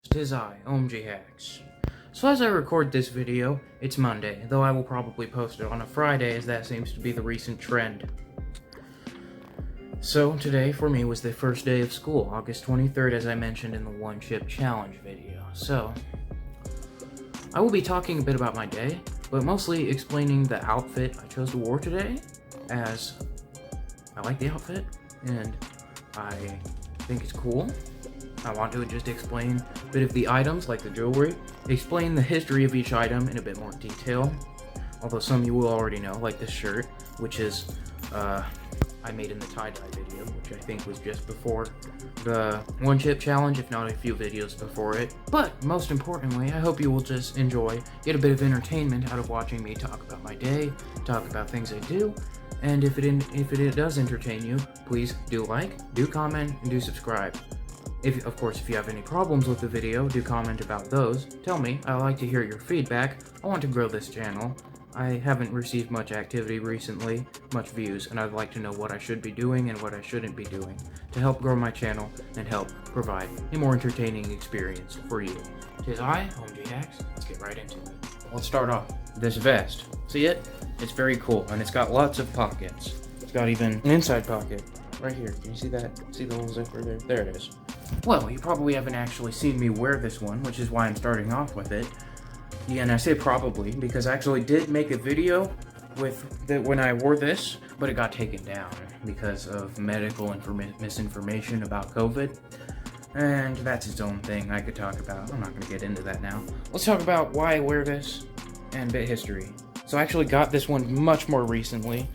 'Tis I, OMG Hacks. So as I record this video, it's Monday, though I will probably post it on a Friday as that seems to be the recent trend. So today for me was the first day of school, August 23rd, as I mentioned in the One Chip Challenge video. So I will be talking a bit about my day, but mostly explaining the outfit I chose to wear today, as I like the outfit and I think it's cool. I want to just explain a bit of the items, like the jewelry, explain the history of each item in a bit more detail, although some you will already know, like this shirt, which is, I made in the tie-dye video, which I think was just before the One Chip Challenge, if not a few videos before it. But, most importantly, I hope you will just enjoy, get a bit of entertainment out of watching me talk about my day, talk about things I do, and if it does entertain you, please do like, do comment, and do subscribe. Of course, if you have any problems with the video, do comment about those. Tell me, I like to hear your feedback. I want to grow this channel. I haven't received much activity recently, much views, and I'd like to know what I should be doing and what I shouldn't be doing to help grow my channel and help provide a more entertaining experience for you. 'Tis I, OMG Hacks. Let's get right into it. Let's start off with this vest. See it? It's very cool, and it's got lots of pockets. It's got even an inside pocket right here. Can you see that? See the little zipper there? There it is. Well, you probably haven't actually seen me wear this one, which is why I'm starting off with it. Yeah, and I say probably because I actually did make a video with when I wore this, but it got taken down because of medical misinformation about COVID. And that's its own thing I could talk about. I'm not going to get into that now. Let's talk about why I wear this and a bit history. So I actually got this one much more recently.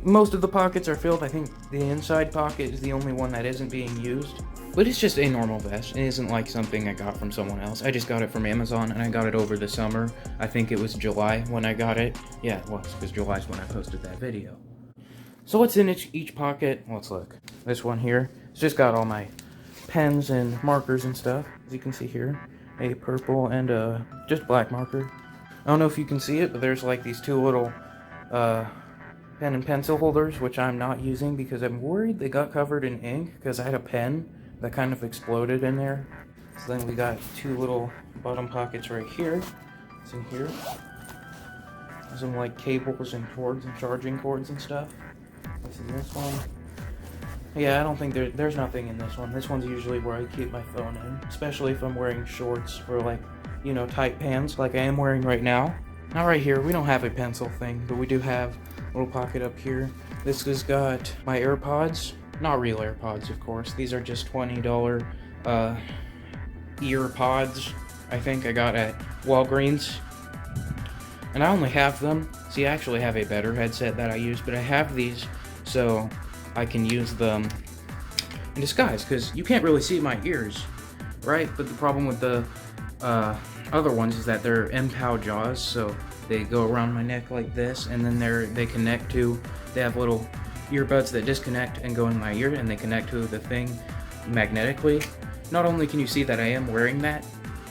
Most of the pockets are filled. I think the inside pocket is the only one that isn't being used. But it's just a normal vest. It isn't like something I got from someone else. I just got it from Amazon, and I got it over the summer. I think it was July when I got it. Yeah, it was, because July's when I posted that video. So what's in each pocket? Let's look. This one here, it's just got all my pens and markers and stuff. As you can see here, a purple and a just black marker. I don't know if you can see it, but there's like these two little pen and pencil holders, which I'm not using because I'm worried they got covered in ink because I had a pen that kind of exploded in there. So then we got two little bottom pockets right here. It's in here. Some like cables and cords and charging cords and stuff. This is this one. Yeah, I don't think there's nothing in this one. This one's usually where I keep my phone in, especially if I'm wearing shorts or like, you know, tight pants like I am wearing right now. Now right here, we don't have a pencil thing, but we do have a little pocket up here. This has got my AirPods. Not real AirPods, of course. These are just $20 ear pods. I think I got at Walgreens. And I only have them. See, I actually have a better headset that I use, but I have these so I can use them in disguise, because you can't really see my ears, right? But the problem with the other ones is that they're MPOW jaws, so they go around my neck like this, and then they connect to, they have little earbuds that disconnect and go in my ear, and they connect to the thing magnetically. Not only can you see that I am wearing that,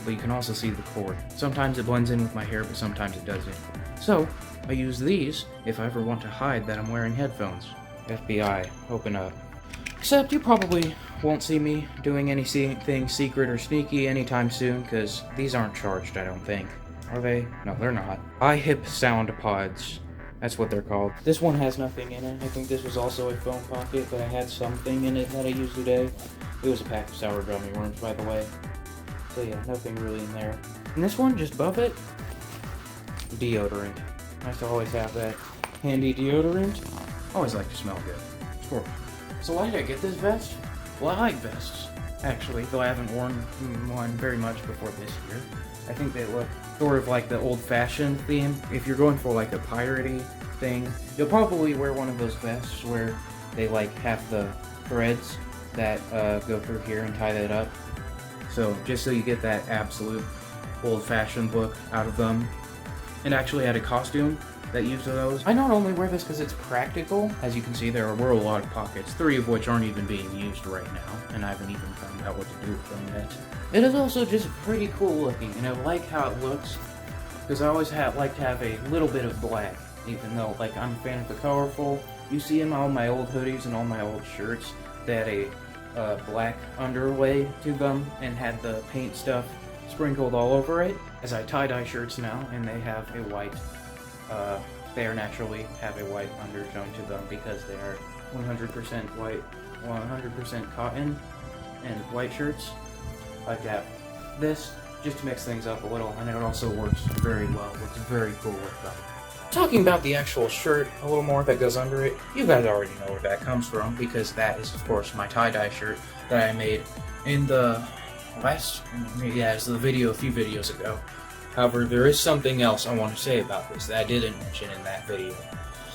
but you can also see the cord. Sometimes it blends in with my hair, but sometimes it doesn't. So I use these if I ever want to hide that I'm wearing headphones. FBI, open up. Except you probably won't see me doing anything secret or sneaky anytime soon, because these aren't charged, I don't think. Are they? No, they're not. iHip Sound Pods. That's what they're called. This one has nothing in it. I think this was also a phone pocket, but I had something in it that I used today. It was a pack of sour gummy worms, by the way. So yeah, nothing really in there. And this one, just above it, deodorant. Nice to always have that handy deodorant. Always like to smell good. Sure. So why did I get this vest? Well, I like vests, actually, though I haven't worn one very much before this year. I think they look sort of like the old-fashioned theme. If you're going for like a piratey thing, you'll probably wear one of those vests where they like have the threads that go through here and tie that up. So just so you get that absolute old-fashioned look out of them. And actually had a costume that used those. I not only wear this because it's practical, as you can see there were a lot of pockets, 3 of which aren't even being used right now, and I haven't even found out what to do with them yet. It is also just pretty cool looking, and I like how it looks, because I always like to have a little bit of black, even though I'm a fan of the colorful. You see in all my old hoodies and all my old shirts, they had a black underlay to them and had the paint stuff sprinkled all over it. As I tie-dye shirts now, and they have a white, they are naturally have a white undertone to them because they are 100% white, 100% cotton and white shirts. I've got this just to mix things up a little, and it also works very well. Looks very cool with them. Talking about the actual shirt a little more that goes under it, you guys already know where that comes from because that is, of course, my tie-dye shirt that I made in the it's the video a few videos ago. However, there is something else I want to say about this that I didn't mention in that video.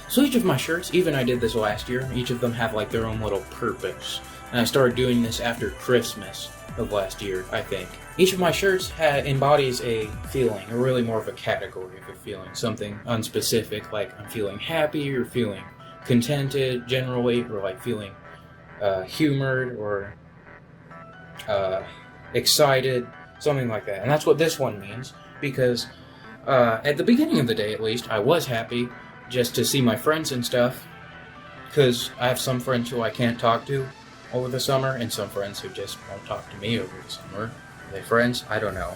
So each of my shirts, even I did this last year, each of them have like their own little purpose. And I started doing this after Christmas of last year, I think. Each of my shirts embodies a feeling, or really more of a category of a feeling, something unspecific, like I'm feeling happy, or feeling contented generally, or like feeling humored, or excited, something like that. And that's what this one means, because at the beginning of the day at least, I was happy just to see my friends and stuff, because I have some friends who I can't talk to over the summer, and some friends who just won't talk to me over the summer. Are they friends? I don't know.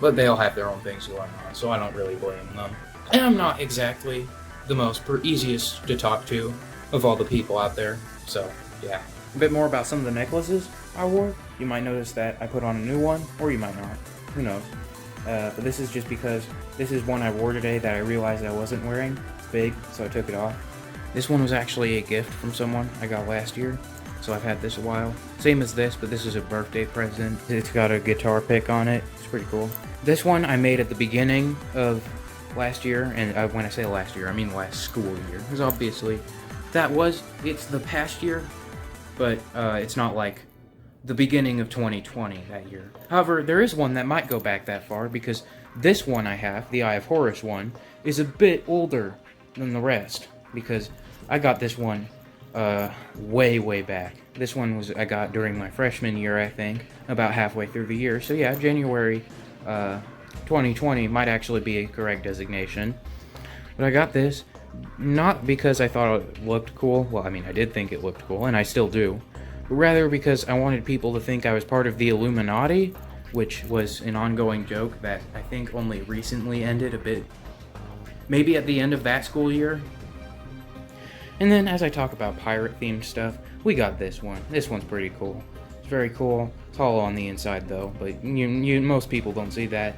But they all have their own things going on, so I don't really blame them. And I'm not exactly the most easiest to talk to of all the people out there, so yeah. A bit more about some of the necklaces I wore. You might notice that I put on a new one, or you might not. Who knows? But this is just because this is one I wore today that I realized I wasn't wearing. It's big, so I took it off. This one was actually a gift from someone I got last year, so I've had this a while. Same as this, but this is a birthday present. It's got a guitar pick on it. It's pretty cool. This one I made at the beginning of last year, and when I say last year, I mean last school year, because obviously it's the past year, but it's not like the beginning of 2020 that year. However, there is one that might go back that far, because this one I have, the Eye of Horus one, is a bit older than the rest, because I got this one way back. This one I got during my freshman year, I think, about halfway through the year. So yeah, January 2020 might actually be a correct designation. But I got this not because I thought it looked cool. Well, I mean, I did think it looked cool, and I still do. But rather because I wanted people to think I was part of the Illuminati, which was an ongoing joke that I think only recently ended a bit, maybe at the end of that school year. And then as I talk about pirate-themed stuff, we got this one. This one's pretty cool. It's very cool. It's hollow on the inside though, but most people don't see that.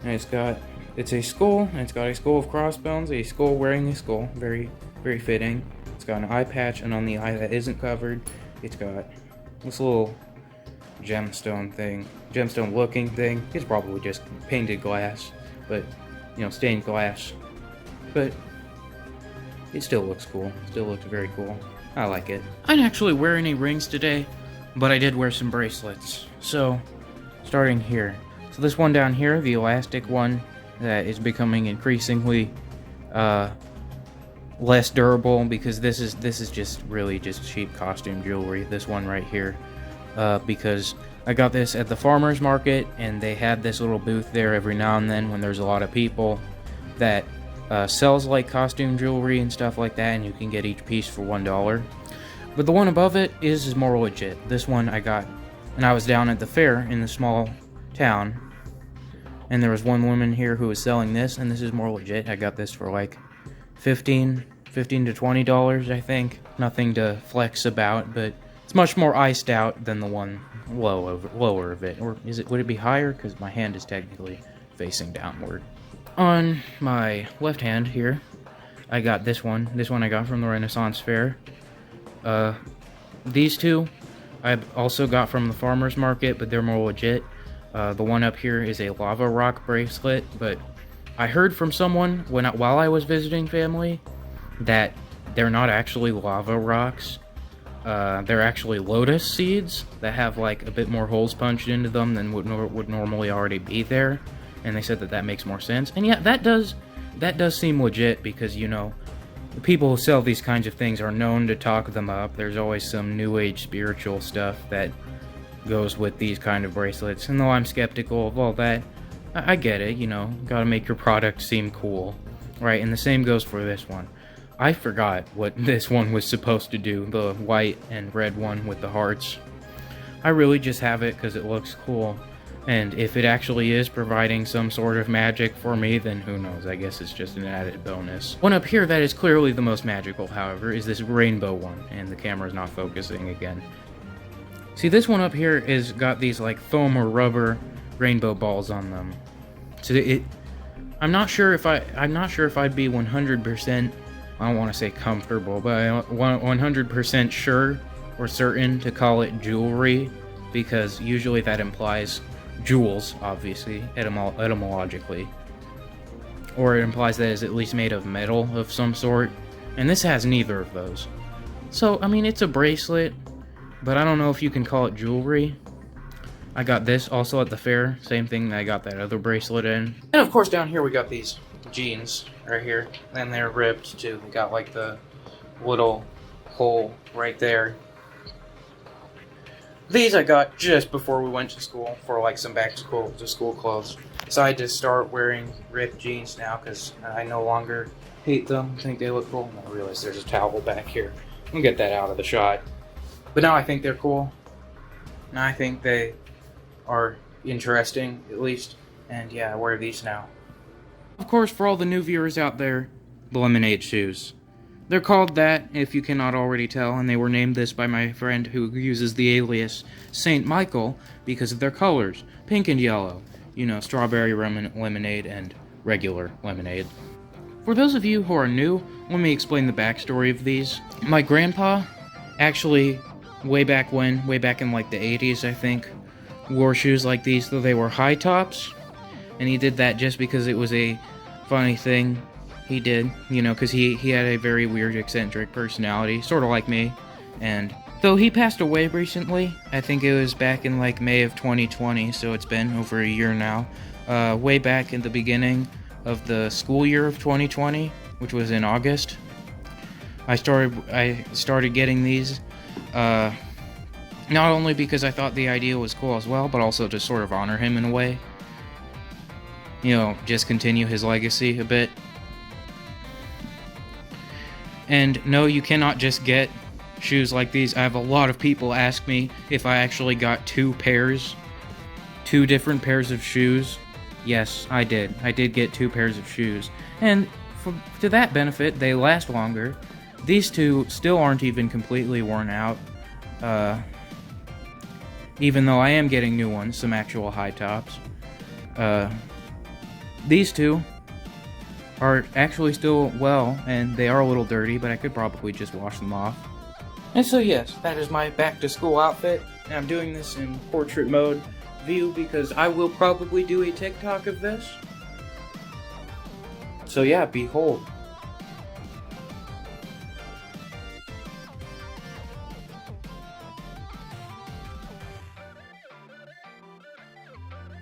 And it's a skull, and it's got a skull of crossbones, a skull wearing a skull. Very fitting. It's got an eye patch, and on the eye that isn't covered, it's got this little gemstone looking thing. It's probably just painted glass, but stained glass. But it still looks cool. Still looks very cool. I like it. I didn't actually wear any rings today, but I did wear some bracelets. So, starting here. So this one down here, the elastic one, that is becoming increasingly less durable, because this is just really just cheap costume jewelry. This one right here, because I got this at the farmer's market, and they had this little booth there every now and then when there's a lot of people that sells like costume jewelry and stuff like that, and you can get each piece for $1. But the one above it is more legit. This one I got, and I was down at the fair in the small town, and there was one woman here who was selling this, and this is more legit. I got this for like $15 to $20, I think. Nothing to flex about, but it's much more iced out than the one lower of it. Or would it be higher? Because my hand is technically facing downward. On my left hand here, I got this one. This one I got from the Renaissance Fair. These two I also got from the farmer's market, but they're more legit. The one up here is a lava rock bracelet, but I heard from someone while I was visiting family that they're not actually lava rocks. They're actually lotus seeds that have like a bit more holes punched into them than would normally already be there. And they said that makes more sense. And yeah, that does seem legit, because the people who sell these kinds of things are known to talk them up. There's always some new age spiritual stuff that goes with these kind of bracelets. And though I'm skeptical of all that, I get it, gotta make your product seem cool, right? And the same goes for this one. I forgot what this one was supposed to do, the white and red one with the hearts. I really just have it because it looks cool, and if it actually is providing some sort of magic for me, then who knows, I guess it's just an added bonus. One up here that is clearly the most magical, however, is this rainbow one, and the camera's not focusing again. See, this one up here is got these like foam or rubber rainbow balls on them. So I'm not sure if I'd be 100%, I don't want to say comfortable, but 100% sure or certain to call it jewelry, because usually that implies jewels, obviously, etymologically. Or it implies that it's at least made of metal of some sort, and this has neither of those. So, I mean, it's a bracelet, but I don't know if you can call it jewelry. I got this also at the fair, same thing that I got that other bracelet in. And of course down here we got these jeans right here, and they're ripped too. They got like the little hole right there. These I got just before we went to school for like some back to school clothes. Decided to start wearing ripped jeans now because I no longer hate them. I think they look cool. And I realize there's a towel back here. We'll get that out of the shot. But now I think they're cool. And I think they are interesting, at least. And yeah, I wear these now. Of course, for all the new viewers out there, the lemonade shoes. They're called that, if you cannot already tell, and they were named this by my friend who uses the alias Saint Michael because of their colors, pink and yellow. You know, strawberry lemonade and regular lemonade. For those of you who are new, let me explain the backstory of these. My grandpa actually, way back in like the 80s, I think, wore shoes like these, though they were high tops, and he did that just because it was a funny thing he did, you know, because he had a very weird, eccentric personality, sort of like me, and though he passed away recently, I think it was back in like May of 2020, so it's been over a year now, way back in the beginning of the school year of 2020, which was in August, I started getting these, not only because I thought the idea was cool as well, but also to sort of honor him in a way, you know, just continue his legacy a bit. And no, you cannot just get shoes like these. I have a lot of people ask me if I actually got two different pairs of shoes. Yes, I did. I did get 2 pairs of shoes. And to that benefit, they last longer. These two still aren't even completely worn out. Even though I am getting new ones, some actual high tops. These two are actually still well, and they are a little dirty, but I could probably just wash them off. And so yes, that is my back to school outfit, and I'm doing this in portrait mode view because I will probably do a TikTok of this. So yeah, behold.